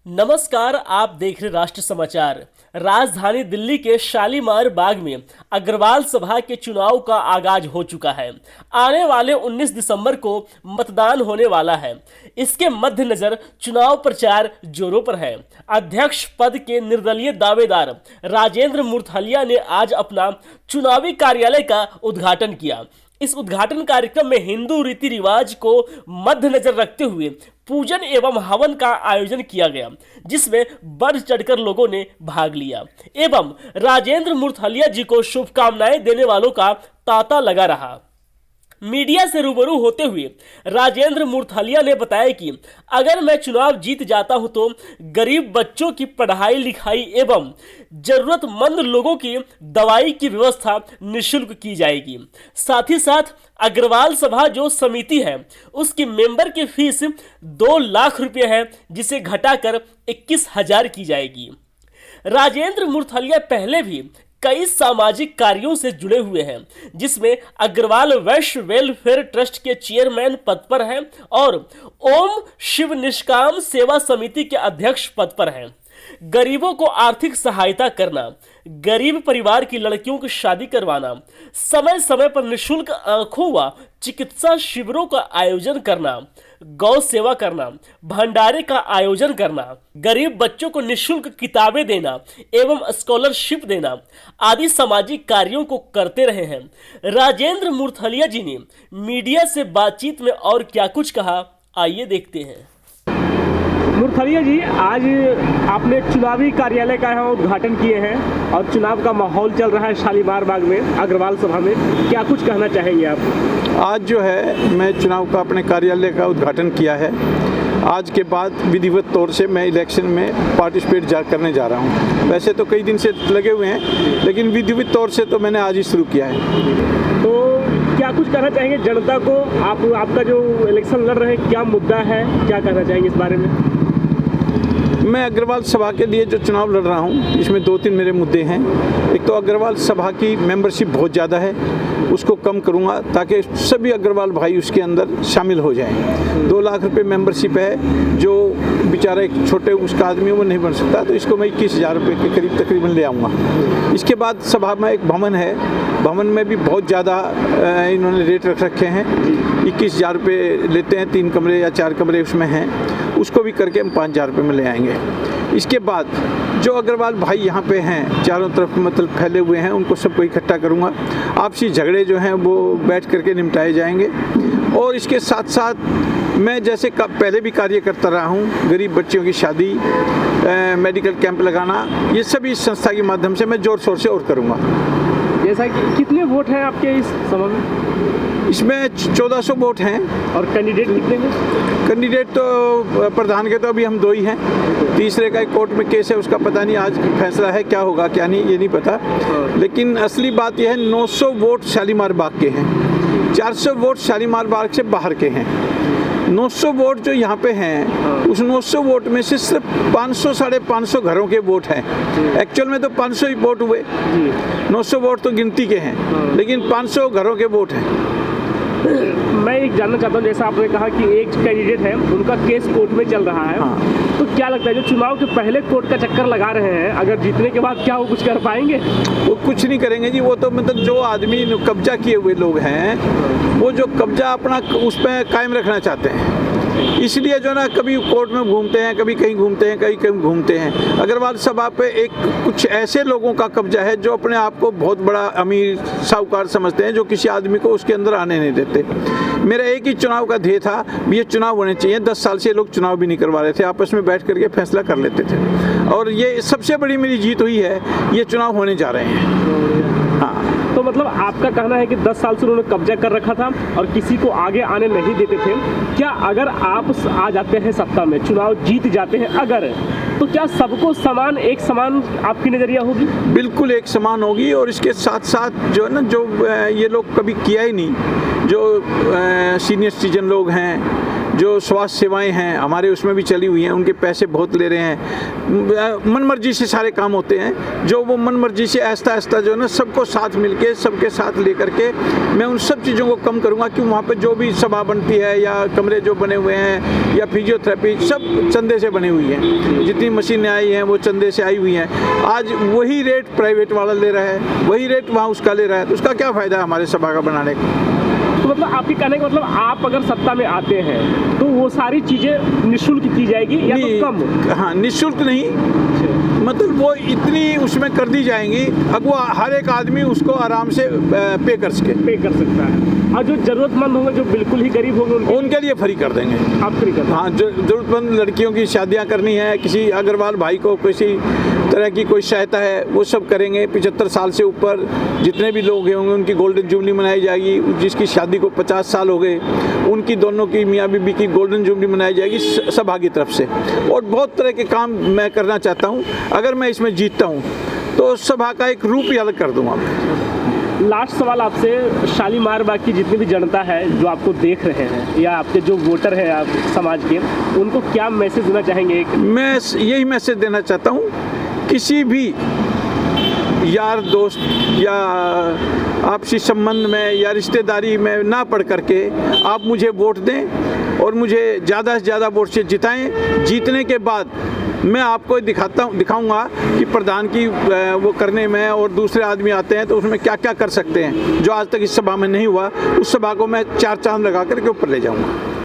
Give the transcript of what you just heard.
नमस्कार, आप देख रहे राष्ट्र समाचार। राजधानी दिल्ली के शालीमार बाग में अग्रवाल सभा के चुनाव का आगाज हो चुका है। आने वाले 19 दिसंबर को मतदान होने वाला है। इसके मद्देनजर चुनाव प्रचार जोरों पर है। अध्यक्ष पद के निर्दलीय दावेदार राजेंद्र मूर्थलिया ने आज अपना चुनावी कार्यालय का उद्घाटन किया। इस उद्घाटन कार्यक्रम में हिंदू रीति रिवाज को मद्देनजर रखते हुए पूजन एवं हवन का आयोजन किया गया, जिसमें बढ़ चढ़कर लोगों ने भाग लिया एवं राजेंद्र मूर्थलिया जी को शुभकामनाएं देने वालों का तांता लगा रहा। मीडिया से रूबरू होते हुए राजेंद्र मूर्थलिया ने बताया कि अगर मैं चुनाव जीत जाता हूं तो गरीब बच्चों की पढ़ाई लिखाई एवं जरूरतमंद लोगों की दवाई की व्यवस्था निःशुल्क की जाएगी। साथ ही साथ अग्रवाल सभा जो समिति है उसकी मेंबर की फीस 2 लाख रुपए है, जिसे घटाकर 21,000 की जाएगी। राजेंद्र मूर्थलिया पहले भी कई सामाजिक कार्यों से जुड़े हुए हैं, जिसमें अग्रवाल वैश्य वेलफेयर ट्रस्ट के चेयरमैन पद पर हैं और ओम शिव निष्काम सेवा समिति के अध्यक्ष पद पर हैं। गरीबों को आर्थिक सहायता करना, गरीब परिवार की लड़कियों की शादी करवाना, समय समय पर निःशुल्क आंखों व चिकित्सा शिविरों का आयोजन करना, गौ सेवा करना, भंडारे का आयोजन करना, गरीब बच्चों को निःशुल्क किताबें देना एवं स्कॉलरशिप देना आदि सामाजिक कार्यों को करते रहे हैं। राजेंद्र मूर्थलिया जी ने मीडिया से बातचीत में और क्या कुछ कहा, आइए देखते हैं। मूर्थलिया जी, आज आपने चुनावी कार्यालय का यहाँ उद्घाटन किए हैं और चुनाव का माहौल चल रहा है शालीमार बाग में अग्रवाल सभा में, क्या कुछ कहना चाहेंगे आप? आज जो है मैं चुनाव का अपने कार्यालय का उद्घाटन किया है। आज के बाद विधिवत तौर से मैं इलेक्शन में पार्टिसिपेट करने जा रहा हूँ। वैसे तो कई दिन से लगे हुए हैं, लेकिन विधिवत तौर से तो मैंने आज ही शुरू किया है। तो क्या कुछ कहना चाहेंगे जनता को? आपका जो इलेक्शन लड़ रहे हैं, क्या मुद्दा है, क्या कहना चाहेंगे इस बारे में? मैं अग्रवाल सभा के लिए जो चुनाव लड़ रहा हूं, इसमें 2-3 मेरे मुद्दे हैं। एक तो अग्रवाल सभा की मेंबरशिप बहुत ज़्यादा है, उसको कम करूंगा ताकि सभी अग्रवाल भाई उसके अंदर शामिल हो जाएं। 2 लाख रुपए मेंबरशिप है, जो बेचारा एक छोटे उसका आदमी वो नहीं बन सकता, तो इसको मैं 21,000 रुपये के करीब तकरीबन ले आऊँगा। इसके बाद सभा में एक भवन है, भवन में भी बहुत ज़्यादा इन्होंने रेट रख रखे हैं। 21,000 रुपये लेते हैं, 3 कमरे या 4 कमरे उसमें हैं, उसको भी करके हम 5,000 रुपये में ले आएंगे। इसके बाद जो अग्रवाल भाई यहाँ पे हैं, चारों तरफ मतलब फैले हुए हैं, उनको सबको इकट्ठा करूँगा। आपसी झगड़े जो हैं वो बैठ करके निपटाए जाएंगे। और इसके साथ साथ मैं जैसे पहले भी कार्य करता रहा हूँ, गरीब बच्चियों की शादी, मेडिकल कैंप लगाना, ये सभी इस संस्था के माध्यम से मैं ज़ोर शोर से और करूँगा। जैसा कि कितने वोट हैं आपके इस सभा में? इसमें 1400 वोट हैं। और कैंडिडेट कितने हैं? कैंडिडेट तो प्रधान के तो अभी हम 2 ही हैं, तीसरे का एक कोर्ट में केस है, उसका पता नहीं आज फैसला है, क्या होगा क्या नहीं ये नहीं पता। लेकिन असली बात यह है 900 वोट शालीमार बाग के हैं, 400 वोट शालीमार बाग से बाहर के हैं। 900 वोट जो यहाँ पे हैं, उस 900 वोट में से सिर्फ 500 साढ़े 500 घरों के वोट हैं। एक्चुअल में तो 500 ही वोट हुए, 900 वोट तो गिनती के हैं, लेकिन 500 घरों के वोट हैं। मैं एक जानना चाहता हूँ, जैसा आपने कहा कि एक कैंडिडेट है, उनका केस कोर्ट में चल रहा है। हाँ। तो क्या लगता है जो चुनाव के पहले कोर्ट का चक्कर लगा रहे हैं, अगर जीतने के बाद क्या वो कुछ कर पाएंगे? वो कुछ नहीं करेंगे जी। वो तो मतलब जो आदमी कब्जा किए हुए लोग हैं, वो जो कब्जा अपना उस पर कायम रखना चाहते हैं, इसलिए जो ना कभी कोर्ट में घूमते हैं, कभी कहीं घूमते हैं, कहीं कहीं घूमते हैं। अग्रवाल सभा पे एक कुछ ऐसे लोगों का कब्जा है जो अपने आप को बहुत बड़ा अमीर साहूकार समझते हैं, जो किसी आदमी को उसके अंदर आने नहीं देते। मेरा एक ही चुनाव का ध्येय था, ये चुनाव होने चाहिए। 10 साल से लोग चुनाव भी नहीं करवा रहे थे, आपस में बैठ करके फैसला कर लेते थे, और ये सबसे बड़ी मेरी जीत हुई है। ये चुनाव होने जा रहे हैं। हाँ, तो मतलब आपका कहना है कि 10 साल से उन्होंने कब्जा कर रखा था और किसी को आगे आने नहीं देते थे। क्या अगर आप आ जाते हैं सत्ता में, चुनाव जीत जाते हैं अगर, तो क्या सबको समान, एक समान आपकी नज़रिया होगी? बिल्कुल एक समान होगी। और इसके साथ साथ जो है ना, जो ये लोग कभी किया ही नहीं, जो सीनियर सिटीजन लोग हैं, जो स्वास्थ्य सेवाएं हैं हमारे उसमें भी चली हुई हैं, उनके पैसे बहुत ले रहे हैं। मन मर्जी से सारे काम होते हैं, जो वो मन मर्जी से आहिस्ता आहिस्ता जो है ना सबको साथ मिलके सबके साथ लेकर के मैं उन सब चीज़ों को कम करूँगा कि वहाँ पे जो भी सभा बनती है या कमरे जो बने हुए हैं या फिजियोथेरेपी सब चंदे से बनी हुई हैं। जितनी मशीनें आई हैं वो चंदे से आई हुई हैं। आज वही रेट प्राइवेट वाला ले रहा है, वही रेट वहाँ उसका ले रहा है, तो उसका क्या फ़ायदा है हमारे सभा का बनाने का। तो मतलब आपके कहने का मतलब आप अगर सत्ता में आते हैं तो वो सारी चीज़ें निःशुल्क की जाएगी या तो कम? हाँ, निःशुल्क नहीं, मतलब वो इतनी उसमें कर दी जाएंगी अब वो हर एक आदमी उसको आराम से पे कर सकता है। और जो ज़रूरतमंद होंगे, जो बिल्कुल ही गरीब होंगे, उनके लिए फ्री कर देंगे। आप फ्री कर? हाँ, जो ज़रूरतमंद लड़कियों की शादियां करनी है, किसी अग्रवाल भाई को किसी तरह की कोई सहायता है वो सब करेंगे। 75 साल से ऊपर जितने भी लोग होंगे उनकी गोल्डन जुबली मनाई जाएगी। जिसकी शादी को 50 साल हो गए उनकी दोनों की मियाँ बीबी की गोल्डन जुबली मनाई जाएगी सभा की तरफ से। और बहुत तरह के काम मैं करना चाहता हूँ। अगर मैं इसमें जीतता हूँ तो सभा का एक रूप ही अलग कर दूँगा। लास्ट सवाल आपसे, शालीमार बाग की जितनी भी जनता है जो आपको देख रहे हैं या आपके जो वोटर हैं आप समाज के, उनको क्या मैसेज देना चाहेंगे? मैं यही मैसेज देना चाहता हूँ, किसी भी यार दोस्त या आपसी संबंध में या रिश्तेदारी में ना पढ़ करके आप मुझे वोट दें और मुझे ज़्यादा से ज़्यादा वोट से जिताएं। जीतने के बाद मैं आपको दिखाऊंगा कि प्रधान की वो करने में और दूसरे आदमी आते हैं तो उसमें क्या क्या कर सकते हैं जो आज तक इस सभा में नहीं हुआ। उस सभा को मैं 4 चांद लगा करके ऊपर ले जाऊंगा।